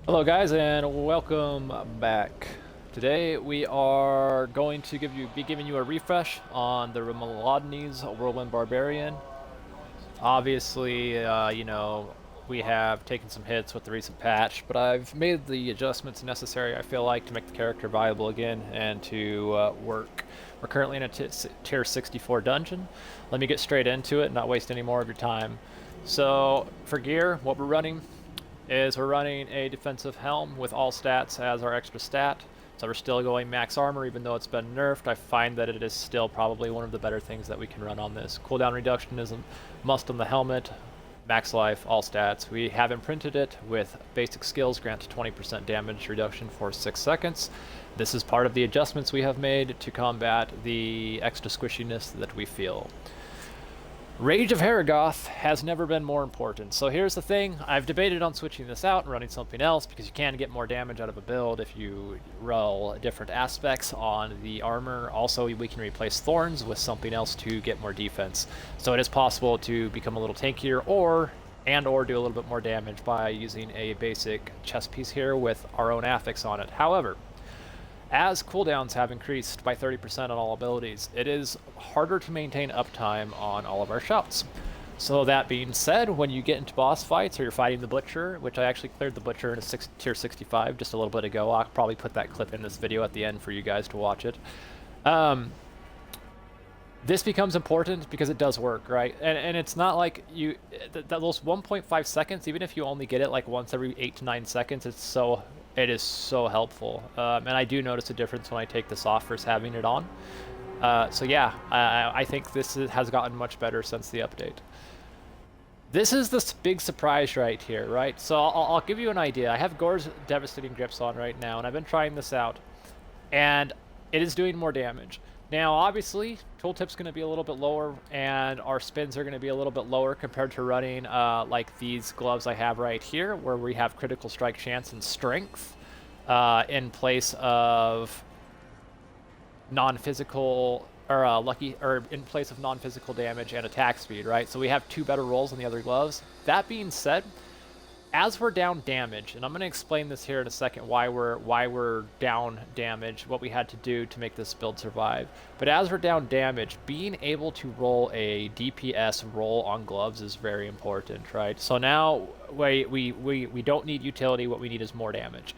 Hello guys and welcome back. Today we are going to be giving you a refresh on the Ramaladni's Whirlwind Barbarian. Obviously, we have taken some hits with the recent patch, but I've made the adjustments necessary, I feel like, to make the character viable again and to work. We're currently in a tier 64 dungeon. Let me get straight into it and not waste any more of your time. So, for gear, what we're running is we're running a defensive helm with all stats as our extra stat. So we're still going max armor even though it's been nerfed. I find that it is still probably one of the better things that we can run on this. Cooldown reduction is a must on the helmet. Max life, all stats. We have imprinted it with basic skills grant 20% damage reduction for 6 seconds. This is part of the adjustments we have made to combat the extra squishiness that we feel. Rage of Haragoth has never been more important. So here's the thing, I've debated on switching this out and running something else because you can get more damage out of a build if you roll different aspects on the armor. Also, we can replace Thorns with something else to get more defense. So it is possible to become a little tankier or do a little bit more damage by using a basic chest piece here with our own affix on it. However, as cooldowns have increased by 30% on all abilities, it is harder to maintain uptime on all of our shouts. So that being said, when you get into boss fights or you're fighting the Butcher, which I actually cleared the Butcher in a tier 65 just a little bit ago, I'll probably put that clip in this video at the end for you guys to watch it. This becomes important because it does work, right? And it's not like those 1.5 seconds, even if you only get it like once every 8 to 9 seconds, it is so helpful. And I do notice a difference when I take this off versus having it on. So yeah, I think this has gotten much better since the update. This is the big surprise right here, right? So I'll give you an idea. I have Gore's Devastating Grips on right now, and I've been trying this out, and it is doing more damage. Now, obviously, tooltip's going to be a little bit lower, and our spins are going to be a little bit lower compared to running like these gloves I have right here, where we have critical strike chance and strength in place of non-physical or in place of non-physical damage and attack speed, right? So we have two better rolls than the other gloves. That being said, as we're down damage, and I'm going to explain this here in a second why we're down damage, what we had to do to make this build survive. But as we're down damage, being able to roll a DPS roll on gloves is very important, right? So now we don't need utility, what we need is more damage.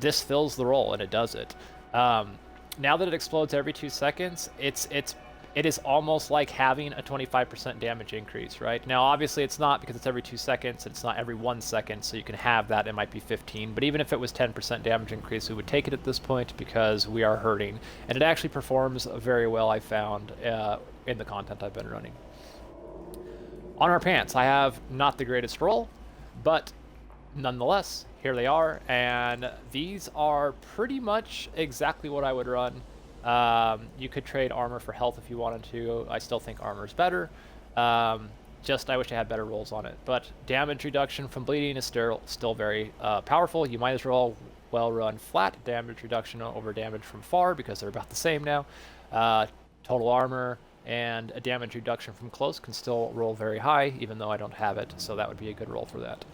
This fills the role, and it does it. Now that it explodes every 2 seconds, it is almost like having a 25% damage increase, right? Now, obviously, it's not because it's every 2 seconds. It's not every 1 second, so you can have that. It might be 15. But even if it was 10% damage increase, we would take it at this point because we are hurting. And it actually performs very well, I found, in the content I've been running. On our pants, I have not the greatest roll, but nonetheless, here they are. And these are pretty much exactly what I would run. You could trade armor for health if you wanted to. I still think armor is better. I wish I had better rolls on it. But damage reduction from bleeding is still very powerful. You might as well run flat damage reduction over damage from far because they're about the same now. Total armor and a damage reduction from close can still roll very high, even though I don't have it. So that would be a good roll for that.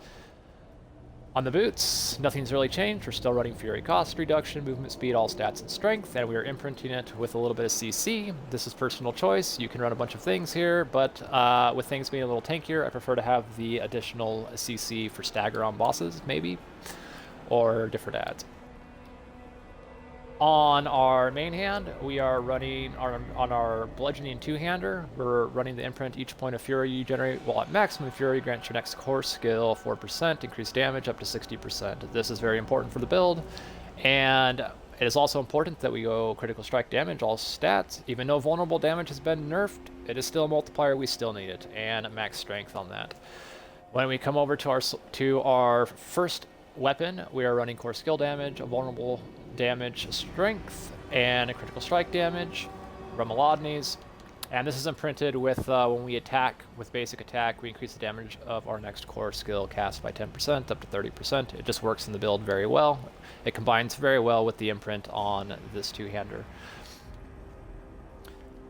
On the boots, nothing's really changed. We're still running Fury cost reduction, movement speed, all stats, and strength, and we are imprinting it with a little bit of CC. This is personal choice. You can run a bunch of things here, but with things being a little tankier, I prefer to have the additional CC for stagger on bosses, maybe, or different adds. On our main hand, we are running on our bludgeoning two-hander. We're running the imprint. Each point of fury you generate while at maximum fury grants your next core skill 4%, increased damage up to 60%. This is very important for the build, and it is also important that we go critical strike damage, all stats. Even though vulnerable damage has been nerfed, it is still a multiplier. We still need it, and max strength on that. When we come over to our first weapon, we are running core skill damage, a vulnerable damage, strength, and a critical strike damage, Ramaladni's. And this is imprinted with when we attack with basic attack, we increase the damage of our next core skill cast by 10% up to 30%. It just works in the build very well. It combines very well with the imprint on this two-hander.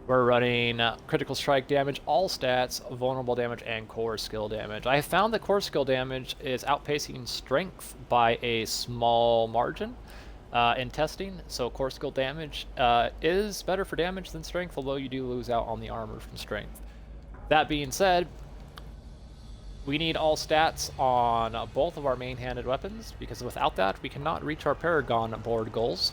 We're running critical strike damage, all stats, vulnerable damage, and core skill damage. I have found that core skill damage is outpacing strength by a small margin in testing. So core skill damage is better for damage than strength, although you do lose out on the armor from strength. That being said, we need all stats on both of our main-handed weapons, because without that, we cannot reach our Paragon board goals.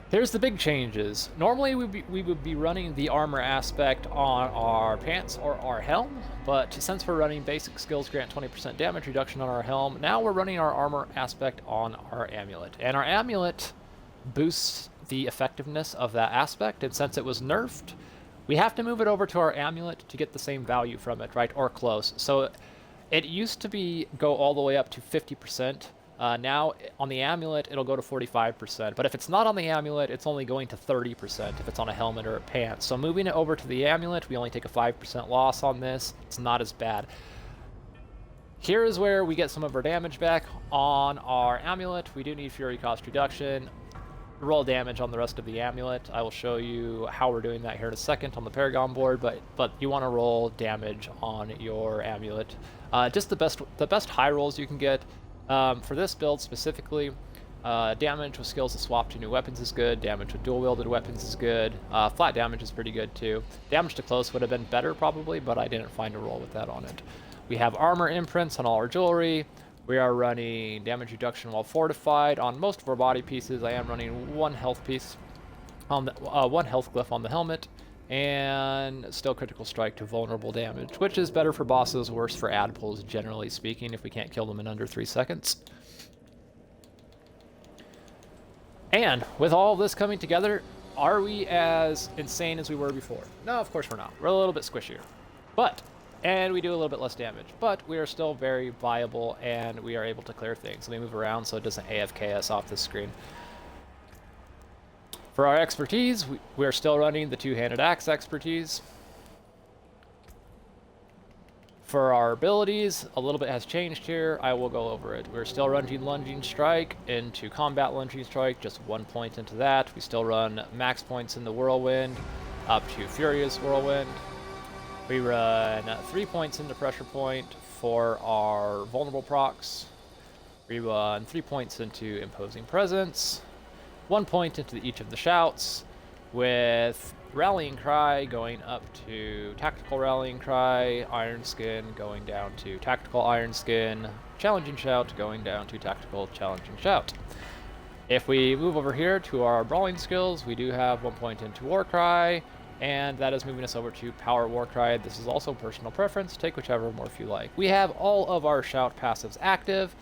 Here's the big changes. Normally we would be running the armor aspect on our pants or our helm, but since we're running basic skills grant 20% damage reduction on our helm, now we're running our armor aspect on our amulet. And our amulet boosts the effectiveness of that aspect, and since it was nerfed, we have to move it over to our amulet to get the same value from it, right? Or close. So it used to go all the way up to 50%. Now, on the amulet, it'll go to 45%, but if it's not on the amulet, it's only going to 30% if it's on a helmet or a pants. So moving it over to the amulet, we only take a 5% loss on this. It's not as bad. Here is where we get some of our damage back. On our amulet, we do need Fury cost reduction. Roll damage on the rest of the amulet. I will show you how we're doing that here in a second on the Paragon board, but you want to roll damage on your amulet. Just the best high rolls you can get. For this build specifically, damage with skills that swap to new weapons is good, damage with dual-wielded weapons is good, flat damage is pretty good too. Damage to close would have been better probably, but I didn't find a roll with that on it. We have armor imprints on all our jewelry. We are running damage reduction while fortified on most of our body pieces. I am running one health piece on the one health glyph on the helmet, and still critical strike to vulnerable damage, which is better for bosses, worse for ad pulls generally speaking if we can't kill them in under 3 seconds. And with all this coming together, are we as insane as we were before? No, of course we're not. We're a little bit squishier. And we do a little bit less damage, but we are still very viable and we are able to clear things. Let me move around so it doesn't AFK us off the screen. For our expertise, we are still running the two-handed axe expertise. For our abilities, a little bit has changed here. I will go over it. We're still running lunging strike into combat lunging strike, just 1 point into that. We still run max points in the whirlwind up to furious whirlwind. We run 3 points into pressure point for our vulnerable procs. We run 3 points into imposing presence. 1 point into each of the shouts, with rallying cry going up to tactical rallying cry, iron skin going down to tactical iron skin, challenging shout going down to tactical challenging shout. If we move over here to our brawling skills, we do have 1 point into war cry, and that is moving us over to power war cry. This is also personal preference, take whichever morph you like. We have all of our shout passives active.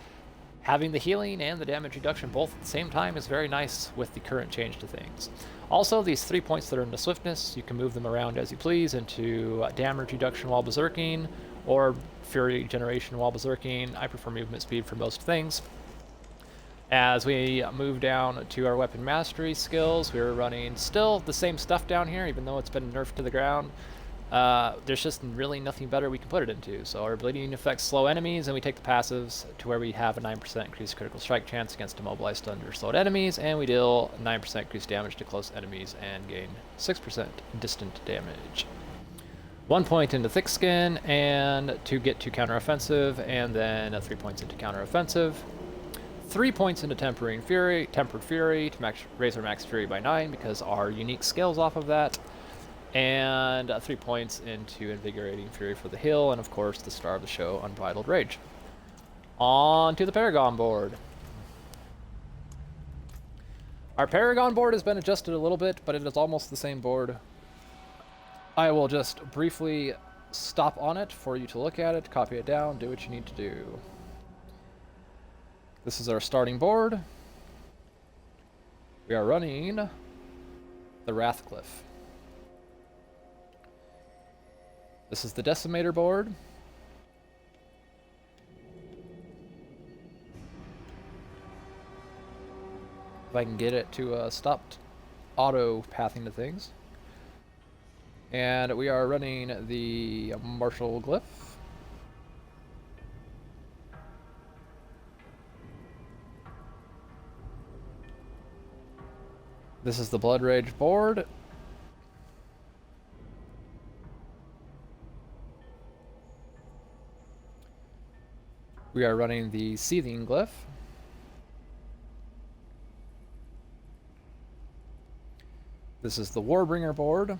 Having the healing and the damage reduction both at the same time is very nice with the current change to things. Also, these 3 points that are into swiftness, you can move them around as you please into damage reduction while berserking, or fury generation while berserking. I prefer movement speed for most things. As we move down to our weapon mastery skills, we're running still the same stuff down here, even though it's been nerfed to the ground. There's just really nothing better we can put it into. So our bleeding affects slow enemies, and we take the passives to where we have a 9% increased critical strike chance against immobilized, stunned, or slowed enemies, and we deal 9% increased damage to close enemies and gain 6% distant damage. 1 point into thick skin and to get to counteroffensive, and then 3 points into counteroffensive. 3 points into tempered fury to raise our max fury by 9 because our unique scales off of that. And 3 points into Invigorating Fury for the heal, and of course the star of the show, Unbridled Rage. On to the Paragon board. Our Paragon board has been adjusted a little bit, but it is almost the same board. I will just briefly stop on it for you to look at it, copy it down, do what you need to do. This is our starting board. We are running the Wrathcliff. This is the Decimator board. If I can get it to stop auto-pathing to things. And we are running the Martial Glyph. This is the Blood Rage board. We are running the Seething Glyph. This is the Warbringer board.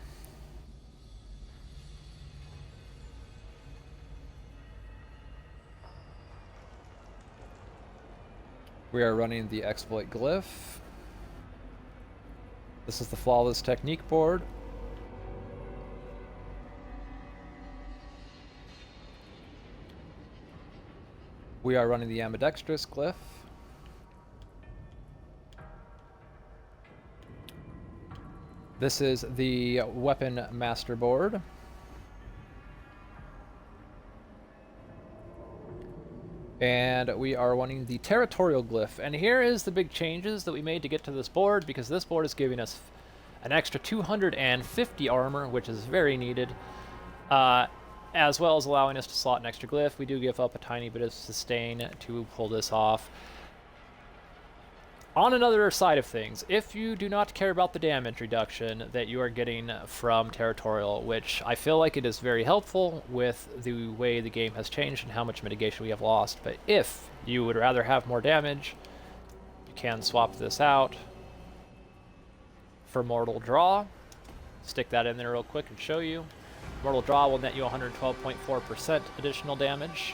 We are running the Exploit Glyph. This is the Flawless Technique board. We are running the Ambidextrous Glyph. This is the Weapon Master board. And we are running the Territorial Glyph. And here is the big changes that we made to get to this board, because this board is giving us an extra 250 armor, which is very needed, as well as allowing us to slot an extra glyph. We do give up a tiny bit of sustain to pull this off. On another side of things, if you do not care about the damage reduction that you are getting from Territorial, which I feel like it is very helpful with the way the game has changed and how much mitigation we have lost, but if you would rather have more damage, you can swap this out for Mortal Draw. Stick that in there real quick and show you. Mortal Draw will net you 112.4% additional damage,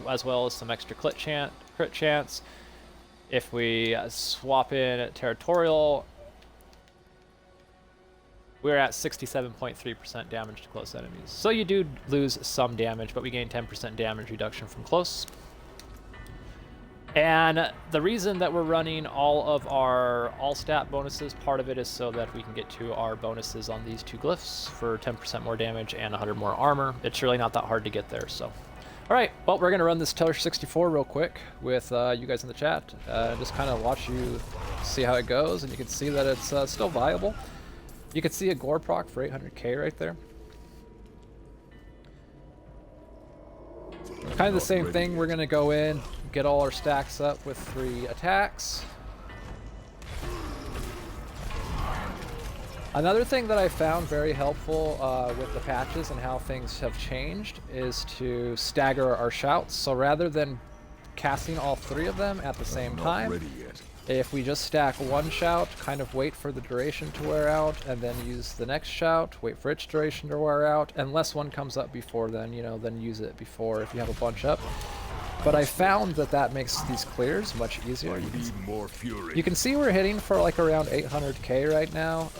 as well as some extra crit chance. If we swap in Territorial, we're at 67.3% damage to close enemies. So you do lose some damage, but we gain 10% damage reduction from close. And the reason that we're running all of our all-stat bonuses, part of it is so that we can get to our bonuses on these two glyphs for 10% more damage and 100 more armor. It's really not that hard to get there, so... Alright, well, we're going to run this Teller 64 real quick with you guys in the chat. Just kind of watch you see how it goes, and you can see that it's still viable. You can see a gore proc for 800k right there. Kind of the same thing, we're going to go in, get all our stacks up with 3 attacks. Another thing that I found very helpful with the patches and how things have changed is to stagger our shouts. So rather than casting all 3 of them at the same time, if we just stack one shout, kind of wait for the duration to wear out, and then use the next shout, wait for its duration to wear out, unless one comes up before then, you know, then use it before if you have a bunch up. But I found that that makes these clears much easier. You can see we're hitting for like around 800k right now.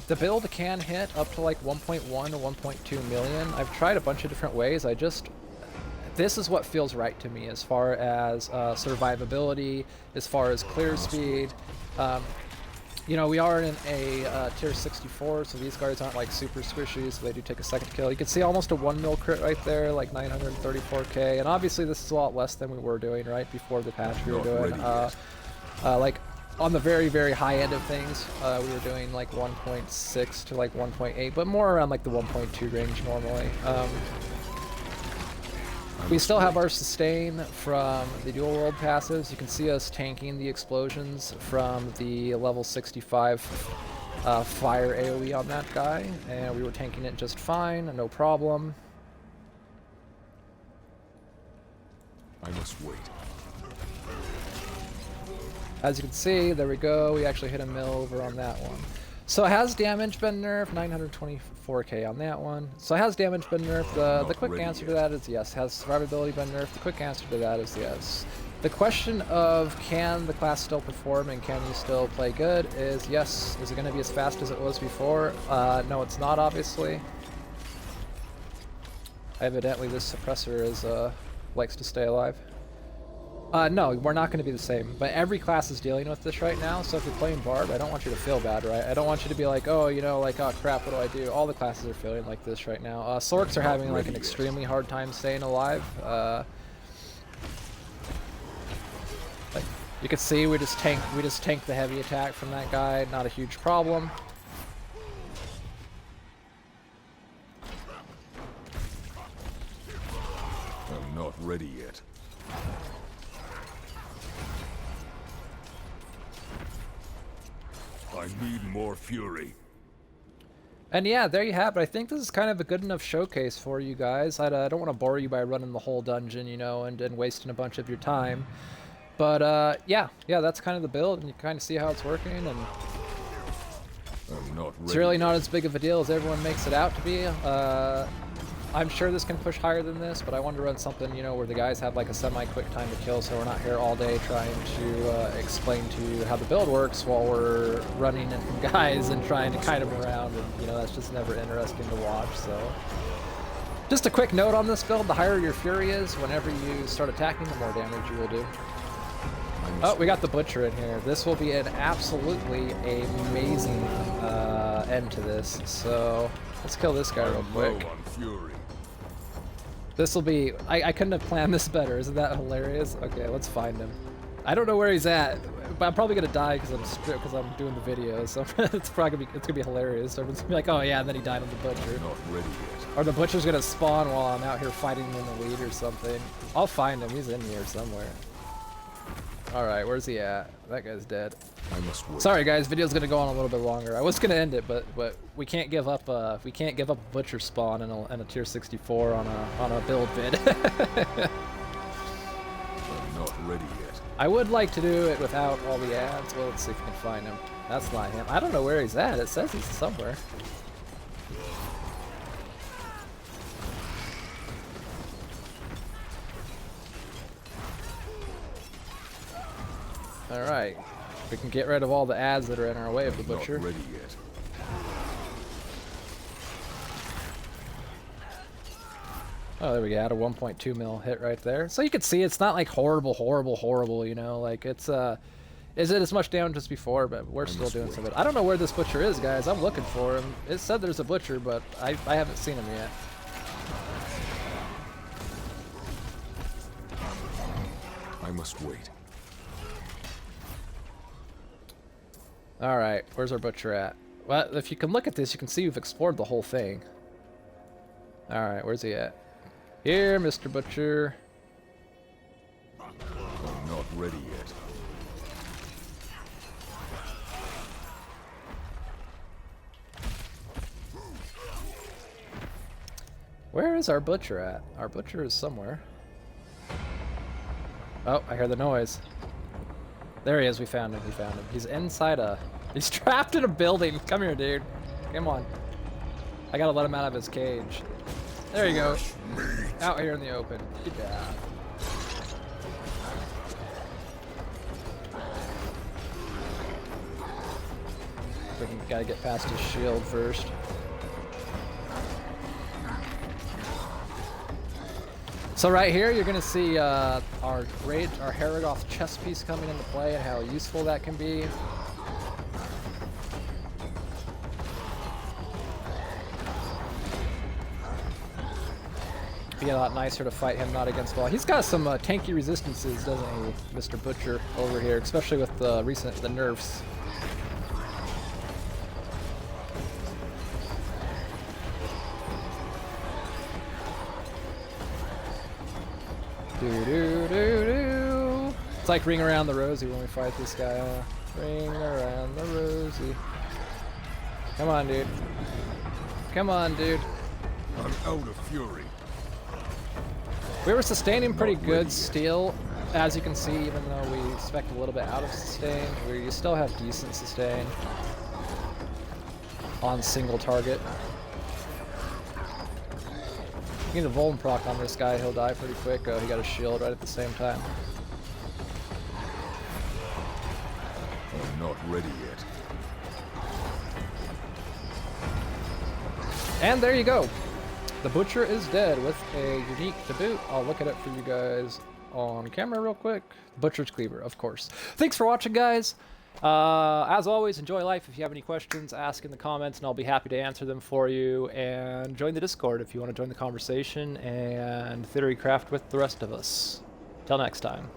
The build can hit up to like 1.1 or 1.2 million. I've tried a bunch of different ways. This is what feels right to me as far as survivability, as far as clear speed. You know, we are in a tier 64, so these guards aren't like super squishy, so they do take a second kill. You can see almost a 1 mil crit right there, like 934k, and obviously this is a lot less than we were doing right before the patch. We were doing like on the very, very high end of things, we were doing like 1.6 to like 1.8, but more around like the 1.2 range normally. We still have our sustain from the dual world passives. You can see us tanking the explosions from the level 65 fire AoE on that guy, and we were tanking it just fine, no problem. I must wait. As you can see, there we go, we actually hit a mill over on that one. So has damage been nerfed? 924k on that one. So has damage been nerfed? The quick answer to that is yes. Has survivability been nerfed? The quick answer to that is yes. The question of can the class still perform and can you still play good is yes. Is it going to be as fast as it was before? No, it's not, obviously. Evidently this suppressor is likes to stay alive. No, we're not going to be the same, but every class is dealing with this right now, so if you're playing Barb, I don't want you to feel bad, right? I don't want you to be like, oh, you know, like, oh crap, what do I do? All the classes are feeling like this right now. Sorks are having like an extremely hard time staying alive. Like, you can see we just tanked the heavy attack from that guy, not a huge problem. I'm not ready yet. I need more fury. And yeah, there you have it. I think this is kind of a good enough showcase for you guys. I don't want to bore you by running the whole dungeon, you know, and wasting a bunch of your time. But yeah, that's kind of the build, and you kind of see how it's working, and I'm not ready. it's really not as big of a deal as everyone makes it out to be. I'm sure this can push higher than this, but I wanted to run something, you know, where the guys have like a semi-quick time to kill, so we're not here all day trying to explain to you how the build works while we're running into guys and trying to kite them around, and you know, that's just never interesting to watch. So just a quick note on this build: the higher your fury is, whenever you start attacking, the more damage you will do. Oh, we got the butcher in here. This will be an absolutely amazing end to this. So let's kill this guy real quick. This will be... I couldn't have planned this better. Isn't that hilarious? Okay, let's find him. I don't know where he's at, but I'm probably gonna die because I'm doing the video. So it's probably gonna be hilarious. So everyone's gonna be like, "Oh yeah," and then he died on the butcher. Not ready yet. Or the butcher's gonna spawn while I'm out here fighting him in the lead or something. I'll find him. He's in here somewhere. All right, where's he at? That guy's dead. I must wait. Sorry guys, video's gonna go on a little bit longer. I was gonna end it, but we can't give up. We can't give up a butcher spawn and a tier 64 on a build vid. I'm not ready yet. I would like to do it without all the ads. Well, let's see if we can find him. That's not him. I don't know where he's at. It says he's somewhere. All right, we can get rid of all the ads that are in our way of the butcher. Not ready yet. Oh, there we go. Add a 1.2 mil hit right there. So you can see it's not like horrible, you know, like it's is it as much damage as before, but we're still doing some of it. I don't know where this butcher is, guys. I'm looking for him. It said there's a butcher, but I haven't seen him yet. I must wait. All right, where's our butcher at? Well, if you can look at this, you can see we've explored the whole thing. All right, where's he at? Here, Mr. Butcher. I'm not ready yet. Where is our butcher at? Our butcher is somewhere. Oh, I hear the noise. There he is. We found him. We found him. He's inside a... He's trapped in a building. Come here, dude. Come on. I gotta let him out of his cage. There you go. Out here in the open. Good job. We gotta get past his shield first. So right here, you're gonna see our Heragoth chest piece coming into play and how useful that can be. Be a lot nicer to fight him not against wall. He's got some tanky resistances, doesn't he, Mr. Butcher over here, especially with the the nerfs. Do. It's like Ring Around the Rosie when we fight this guy. Ring around the Rosie. Come on, dude. Come on, dude. I'm out of fury. We were sustaining pretty good still, as you can see, even though we spec'd a little bit out of sustain. We still have decent sustain on single target. You need a Vuln proc on this guy, he'll die pretty quick. Oh, he got a shield right at the same time. I'm not ready yet. And there you go. The Butcher is dead with a unique to boot. I'll look at it for you guys on camera real quick. Butcher's Cleaver, of course. Thanks for watching, guys. As always, enjoy life. If you have any questions, ask in the comments, and I'll be happy to answer them for you. And join the Discord if you want to join the conversation and theory craft with the rest of us. Till next time.